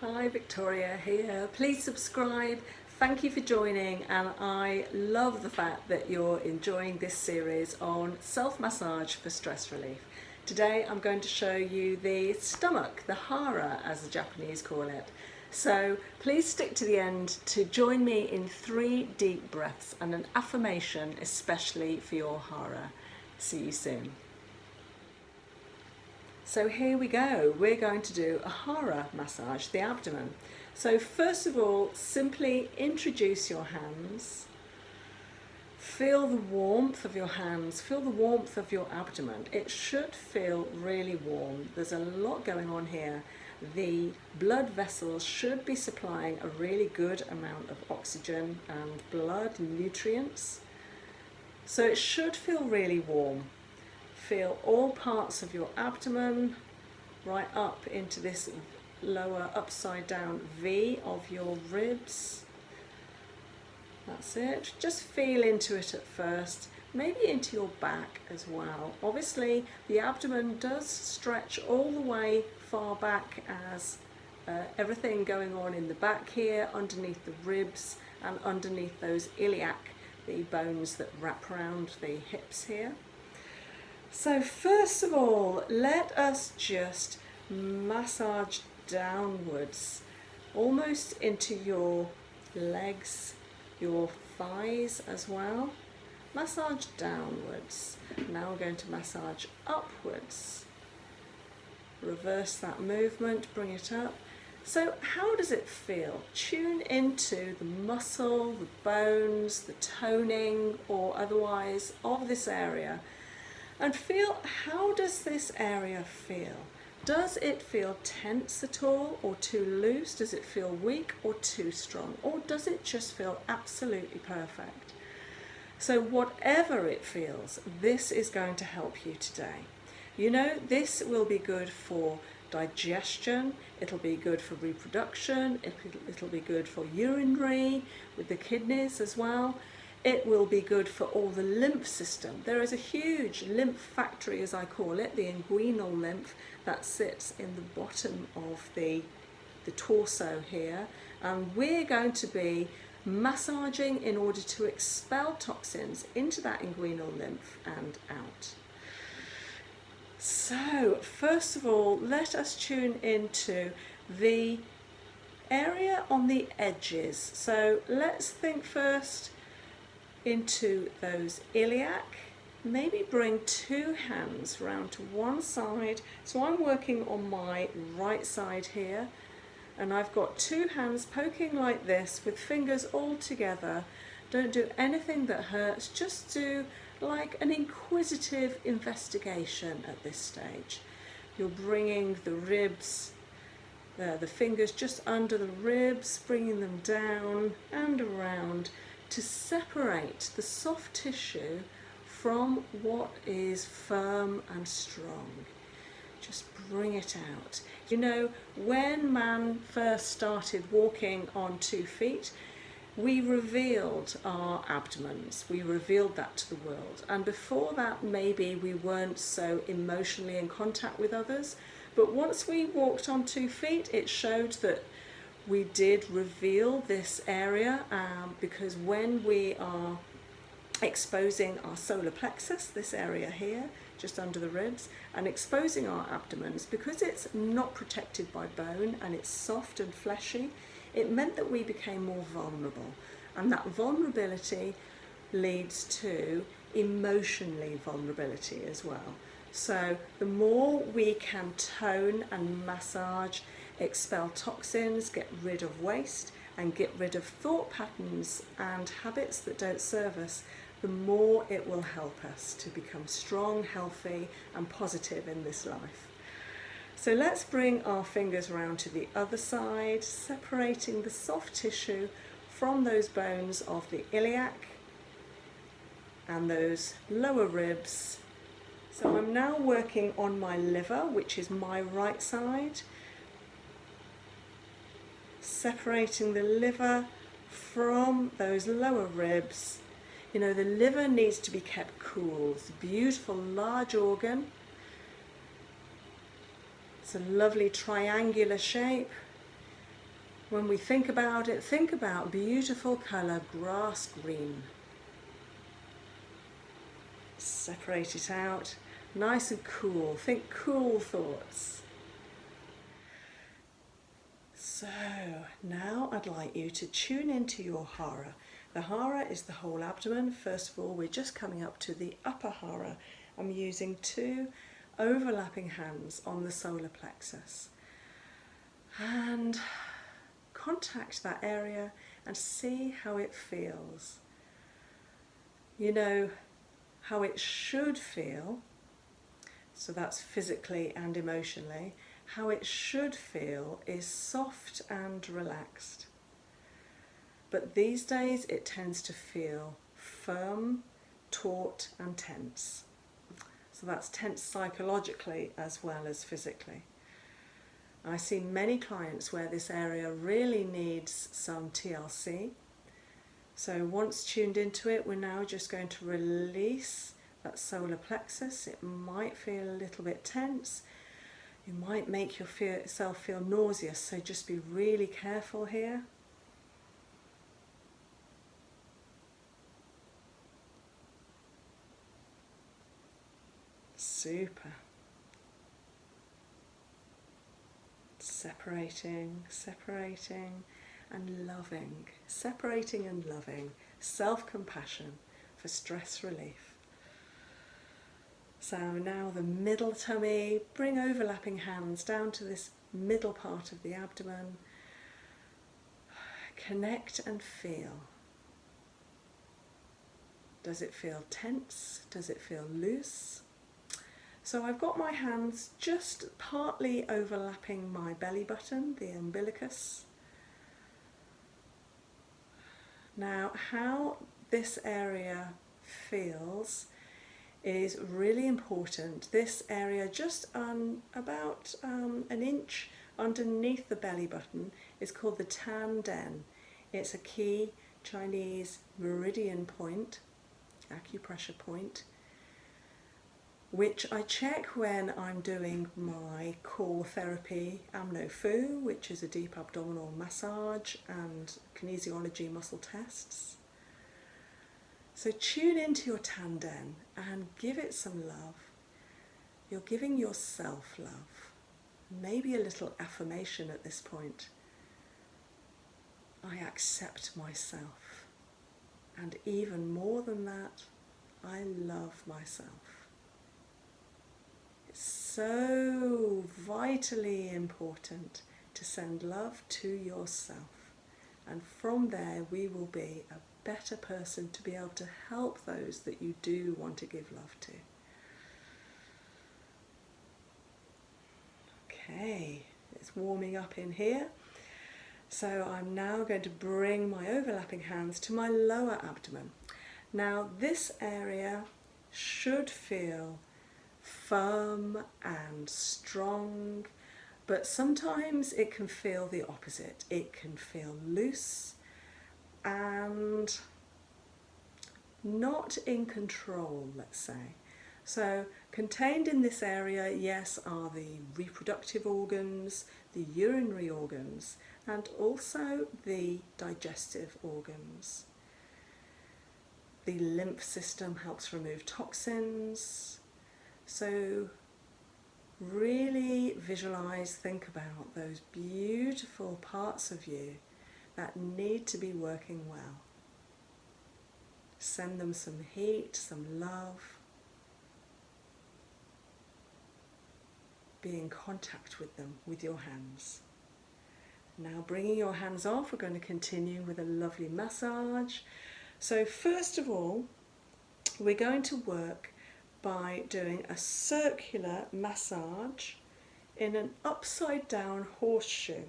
Hi, Victoria here. Please subscribe. Thank you for joining, and I love the fact that you're enjoying this series on self-massage for stress relief. Today I'm going to show you the stomach, the hara as the Japanese call it. So please stick to the end to join me in 3 deep breaths and an affirmation especially for your hara. See you soon. So here we go, we're going to do a hara massage, the abdomen. So first of all, simply introduce your hands, feel the warmth of your hands, feel the warmth of your abdomen. It should feel really warm. There's a lot going on here. The blood vessels should be supplying a really good amount of oxygen and blood nutrients. So it should feel really warm. Feel all parts of your abdomen right up into this lower upside down V of your ribs. That's it. Just feel into it at first, maybe into your back as well. Obviously the abdomen does stretch all the way far back as everything going on in the back here, underneath the ribs and underneath those iliac, the bones that wrap around the hips here. So first of all, let us just massage downwards, almost into your legs, your thighs as well. Massage downwards. Now we're going to massage upwards. Reverse that movement, bring it up. So how does it feel? Tune into the muscle, the bones, the toning or otherwise of this area. And feel, how does this area feel? Does it feel tense at all or too loose? Does it feel weak or too strong? Or does it just feel absolutely perfect? So whatever it feels, this is going to help you today. You know, this will be good for digestion, it'll be good for reproduction, it'll be good for urinary, with the kidneys as well. It will be good for all the lymph system. There is a huge lymph factory, as I call it, the inguinal lymph, that sits in the bottom of the torso here. And we're going to be massaging in order to expel toxins into that inguinal lymph and out. So, first of all, let us tune into the area on the edges. So let's think first into those iliac. Maybe bring 2 hands round to one side. So I'm working on my right side here, and I've got 2 hands poking like this with fingers all together. Don't do anything that hurts, just do like an inquisitive investigation at this stage. You're bringing the ribs, the fingers just under the ribs, bringing them down and around, to separate the soft tissue from what is firm and strong. Just bring it out. You know, when man first started walking on 2 feet, we revealed our abdomens, we revealed that to the world. And before that, maybe we weren't so emotionally in contact with others. But once we walked on 2 feet, it showed that we did reveal this area because when we are exposing our solar plexus, this area here, just under the ribs, and exposing our abdomens, because it's not protected by bone and it's soft and fleshy, it meant that we became more vulnerable. And that vulnerability leads to emotionally vulnerability as well. So the more we can tone and massage, expel toxins, get rid of waste, and get rid of thought patterns and habits that don't serve us, the more it will help us to become strong, healthy, and positive in this life. So let's bring our fingers around to the other side, separating the soft tissue from those bones of the iliac and those lower ribs. So I'm now working on my liver, which is my right side, separating the liver from those lower ribs. You know, the liver needs to be kept cool. It's a beautiful large organ. It's a lovely triangular shape. When we think about it, think about beautiful colour, grass green. Separate it out, nice and cool. Think cool thoughts. So now I'd like you to tune into your hara. The hara is the whole abdomen. First of all, we're just coming up to the upper hara. I'm using 2 overlapping hands on the solar plexus. And contact that area and see how it feels. You know how it should feel, so that's physically and emotionally. How it should feel is soft and relaxed. But these days it tends to feel firm, taut and tense. So that's tense psychologically as well as physically. I see many clients where this area really needs some TLC. So once tuned into it, we're now just going to release that solar plexus. It might feel a little bit tense. You might make yourself feel nauseous, so just be really careful here. Super. Separating, separating and loving. Separating and loving. Self-compassion for stress relief. So now the middle tummy, bring overlapping hands down to this middle part of the abdomen. Connect and feel. Does it feel tense? Does it feel loose? So I've got my hands just partly overlapping my belly button, the umbilicus. Now how this area feels is really important. This area just about an inch underneath the belly button is called the Tan Den. It's a key Chinese meridian point, acupressure point, which I check when I'm doing my core therapy, Amno Fu, which is a deep abdominal massage and kinesiology muscle tests. So tune into your Tan Den and give it some love. You're giving yourself love. Maybe a little affirmation at this point. I accept myself. And even more than that, I love myself. It's so vitally important to send love to yourself. And from there we will be a better person to be able to help those that you do want to give love to. Okay, it's warming up in here. So I'm now going to bring my overlapping hands to my lower abdomen. Now this area should feel firm and strong, but sometimes it can feel the opposite. It can feel loose and not in control, let's say. So contained in this area, yes, are the reproductive organs, the urinary organs, and also the digestive organs. The lymph system helps remove toxins. So really visualize, think about those beautiful parts of you that need to be working well. Send them some heat, some love. Be in contact with them with your hands. Now bringing your hands off, we're going to continue with a lovely massage. So first of all, we're going to work by doing a circular massage in an upside down horseshoe.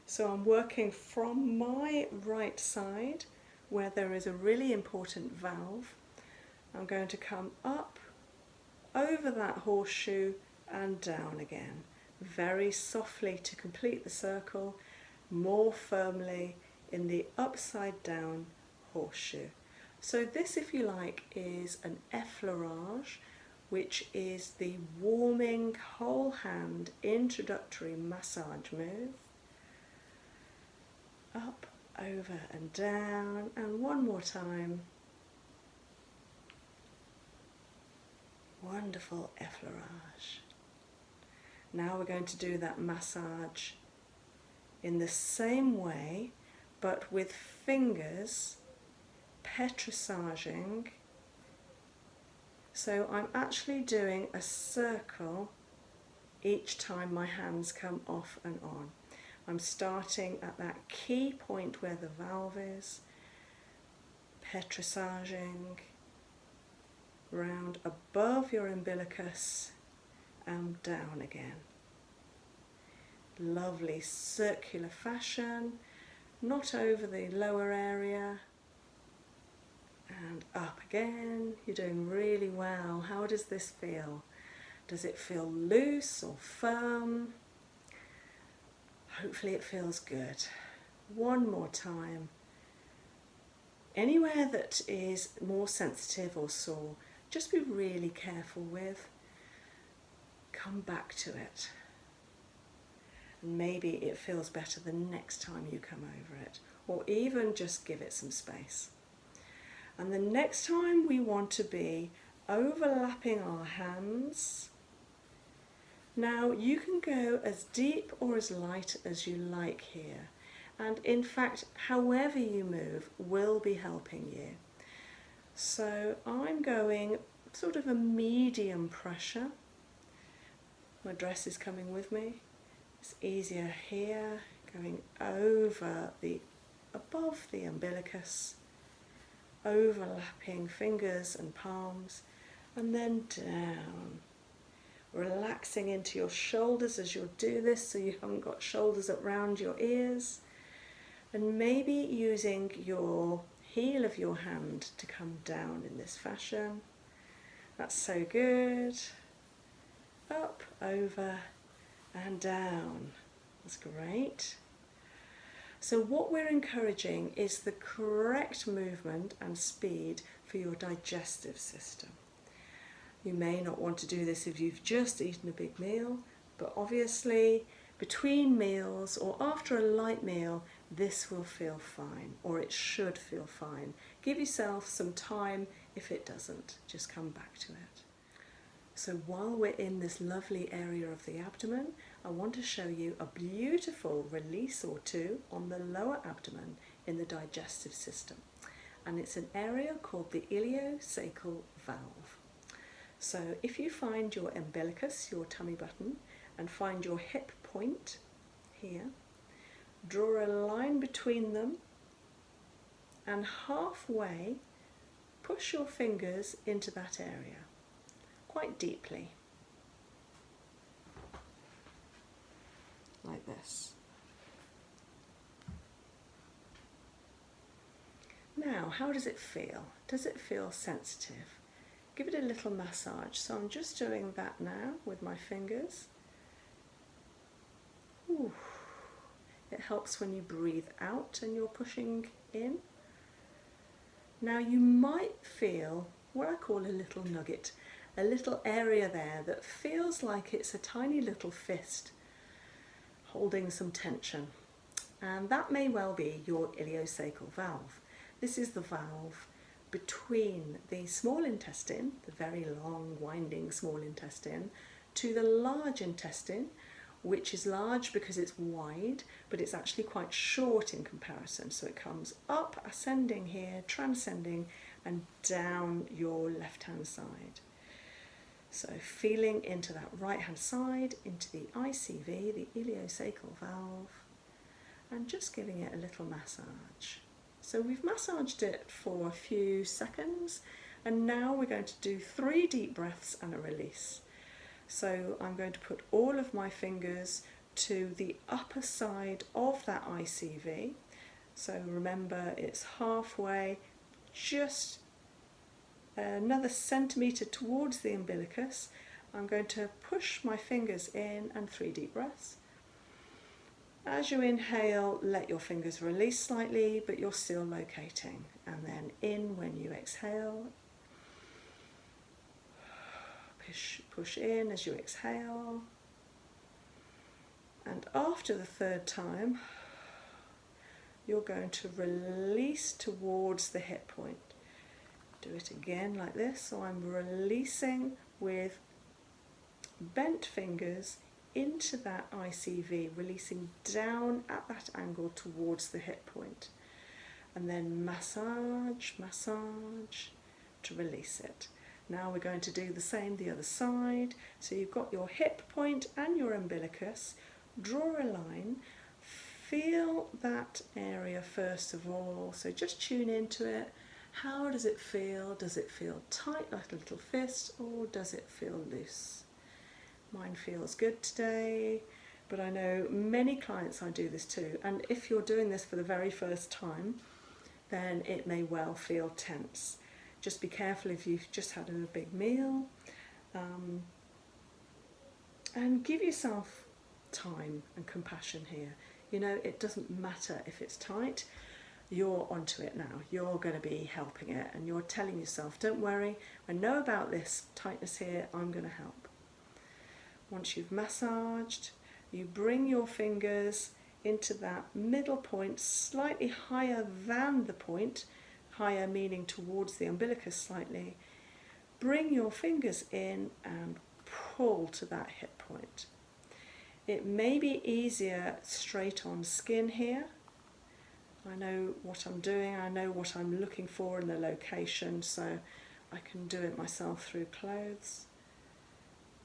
So I'm working from my right side where there is a really important valve. I'm going to come up over that horseshoe and down again, very softly to complete the circle, more firmly in the upside down horseshoe. So this, if you like, is an effleurage, which is the warming whole hand introductory massage move. Up, over and down, and one more time. Wonderful effleurage. Now we're going to do that massage in the same way, but with fingers petrissaging. So I'm actually doing a circle each time my hands come off and on. I'm starting at that key point where the valve is, petrissaging round above your umbilicus and down again. Lovely circular fashion, not over the lower area, and up again. You're doing really well. How does this feel? Does it feel loose or firm? Hopefully it feels good. One more time. Anywhere that is more sensitive or sore, just be really careful with. Come back to it. And maybe it feels better the next time you come over it, or even just give it some space. And the next time we want to be overlapping our hands. Now you can go as deep or as light as you like here. And in fact, however you move will be helping you. So I'm going sort of a medium pressure. My dress is coming with me. It's easier here, going over above the umbilicus, overlapping fingers and palms, and then down. Relaxing into your shoulders as you'll do this, so you haven't got shoulders around your ears. And maybe using your heel of your hand to come down in this fashion. That's so good. Up, over, and down. That's great. So what we're encouraging is the correct movement and speed for your digestive system. You may not want to do this if you've just eaten a big meal, but obviously between meals or after a light meal, this will feel fine, or it should feel fine. Give yourself some time. If it doesn't, just come back to it. So while we're in this lovely area of the abdomen, I want to show you a beautiful release or two on the lower abdomen in the digestive system. And it's an area called the ileocecal valve. So if you find your umbilicus, your tummy button, and find your hip point here, draw a line between them and halfway push your fingers into that area, quite deeply, like this. Now, how does it feel? Does it feel sensitive? Give it a little massage. So I'm just doing that now with my fingers. Ooh. It helps when you breathe out and you're pushing in. Now you might feel what I call a little nugget, a little area there that feels like it's a tiny little fist holding some tension. And that may well be your ileocecal valve. This is the valve between the small intestine, the very long winding small intestine, to the large intestine, which is large because it's wide, but it's actually quite short in comparison. So it comes up, ascending here, transcending, and down your left-hand side. So feeling into that right-hand side, into the ICV, the ileocecal valve, and just giving it a little massage. So we've massaged it for a few seconds, and now we're going to do 3 deep breaths and a release. So I'm going to put all of my fingers to the upper side of that ICV. So remember, it's halfway, just another centimetre towards the umbilicus. I'm going to push my fingers in and 3 deep breaths. As you inhale, let your fingers release slightly, but you're still locating. And then in when you exhale. Push in as you exhale. And after the 3rd time, you're going to release towards the hip point. Do it again like this. So I'm releasing with bent fingers into that ICV, releasing down at that angle towards the hip point. And then massage, massage to release it. Now we're going to do the same the other side. So you've got your hip point and your umbilicus. Draw a line. Feel that area first of all. So just tune into it. How does it feel? Does it feel tight like a little fist, or does it feel loose? Mine feels good today, but I know many clients I do this too. And if you're doing this for the very first time, then it may well feel tense. Just be careful if you've just had a big meal, and give yourself time and compassion here. You know, it doesn't matter if it's tight. You're onto it now. You're going to be helping it, and you're telling yourself, don't worry, I know about this tightness here, I'm going to help. Once you've massaged, you bring your fingers into that middle point, slightly higher than the point, higher meaning towards the umbilicus slightly. Bring your fingers in and pull to that hip point. It may be easier straight on skin here. I know what I'm doing, I know what I'm looking for in the location, so I can do it myself through clothes.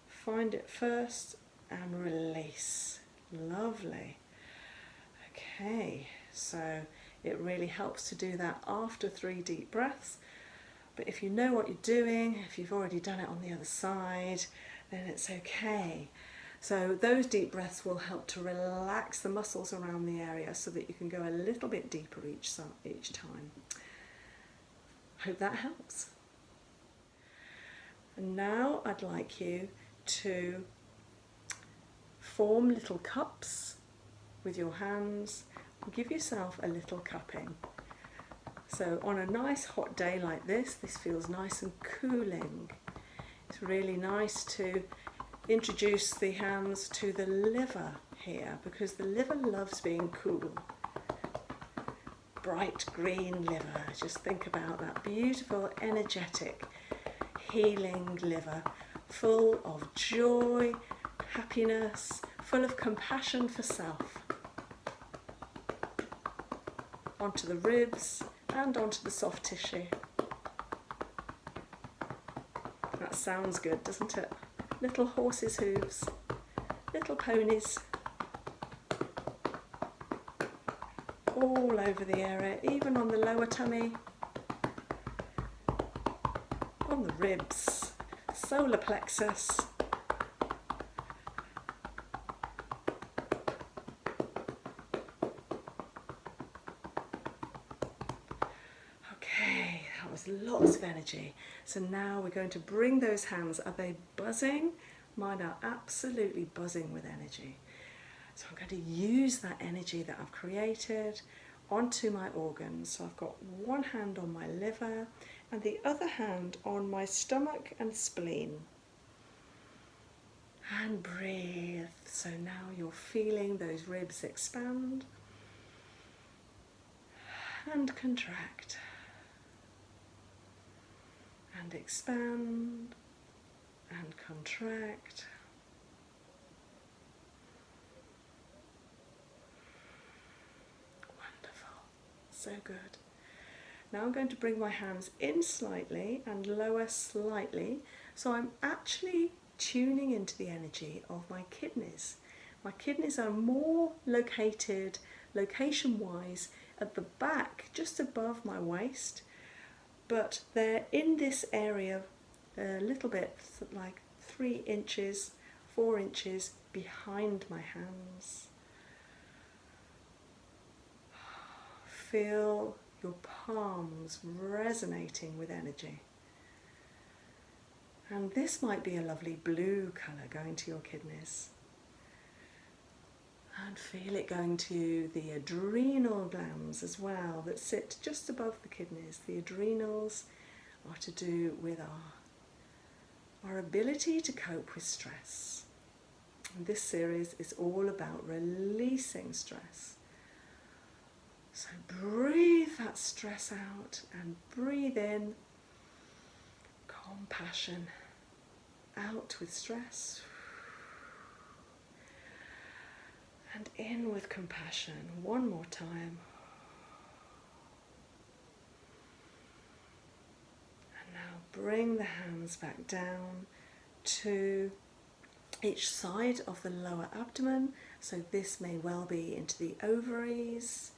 Find it first and release. Lovely. Okay, so it really helps to do that after 3 deep breaths. But if you know what you're doing, if you've already done it on the other side, then it's okay. So those deep breaths will help to relax the muscles around the area so that you can go a little bit deeper each time. Hope that helps. And now I'd like you to form little cups with your hands and give yourself a little cupping. So on a nice hot day like this feels nice and cooling. It's really nice to introduce the hands to the liver here, because the liver loves being cool. Bright green liver. Just think about that beautiful, energetic, healing liver, full of joy, happiness, full of compassion for self. Onto the ribs and onto the soft tissue. That sounds good, doesn't it? Little horses' hooves, little ponies, all over the area, even on the lower tummy, on the ribs, solar plexus. Okay, that was lots of energy. So now we're going to bring those hands. Are they buzzing? Mine are absolutely buzzing with energy. So I'm going to use that energy that I've created onto my organs. So I've got one hand on my liver and the other hand on my stomach and spleen. And breathe. So now you're feeling those ribs expand and contract. And expand and contract. Wonderful. So good. Now I'm going to bring my hands in slightly and lower slightly. So I'm actually tuning into the energy of my kidneys. My kidneys are more located, location-wise, at the back, just above my waist. But they're in this area a little bit, like 3 inches, 4 inches behind my hands. Feel your palms resonating with energy. And this might be a lovely blue colour going to your kidneys. And feel it going to the adrenal glands as well that sit just above the kidneys. The adrenals are to do with our ability to cope with stress. And this series is all about releasing stress. So breathe that stress out and breathe in compassion. Out with stress and in with compassion. One more time. And now bring the hands back down to each side of the lower abdomen. So this may well be into the ovaries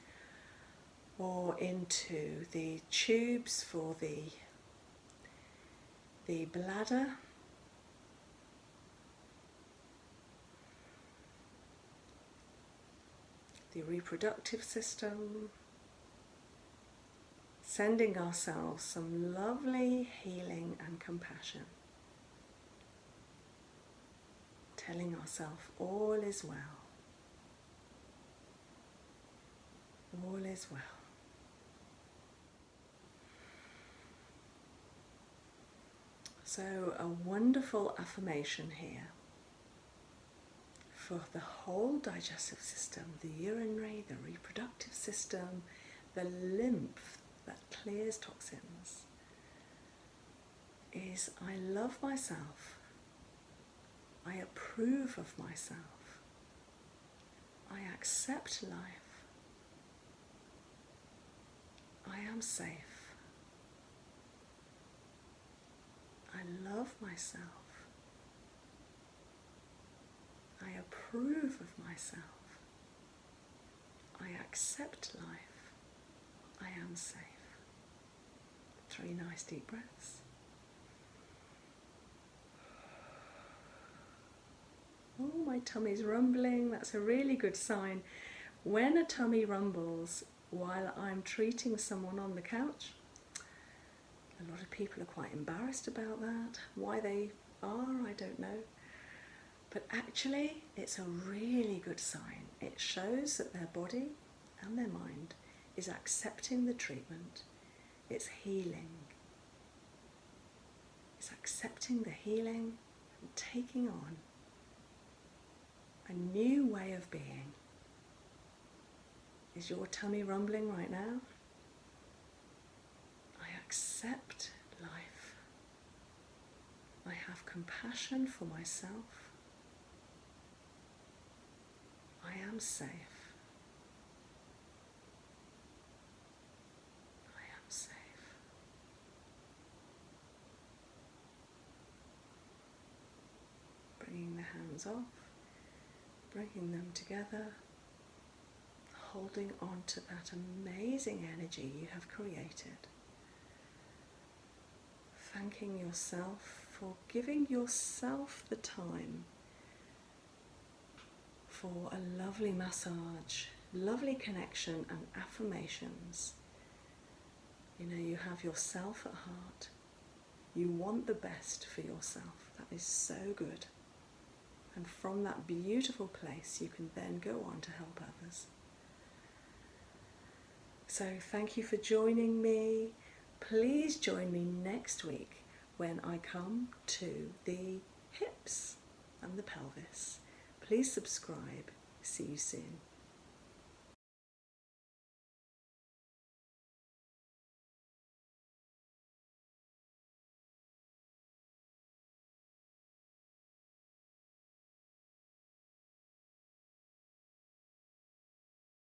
or into the tubes for the bladder. The reproductive system, sending ourselves some lovely healing and compassion, telling ourselves all is well, all is well. So a wonderful affirmation here for the whole digestive system, the urinary, the reproductive system, the lymph that clears toxins, is I love myself, I approve of myself, I accept life, I am safe, I love myself, I approve of myself, I accept life, I am safe. 3 nice deep breaths. Oh, my tummy's rumbling. That's a really good sign. When a tummy rumbles while I'm treating someone on the couch, a lot of people are quite embarrassed about that. Why they are, I don't know. But actually, it's a really good sign. It shows that their body and their mind is accepting the treatment. It's healing. It's accepting the healing and taking on a new way of being. Is your tummy rumbling right now? I accept life. I have compassion for myself. I am safe. I am safe. Bringing the hands off, bringing them together, holding on to that amazing energy you have created. Thanking yourself for giving yourself the time for a lovely massage, lovely connection and affirmations. You know, you have yourself at heart. You want the best for yourself. That is so good. And from that beautiful place, you can then go on to help others. So thank you for joining me. Please join me next week when I come to the hips and the pelvis. Please subscribe. See you soon.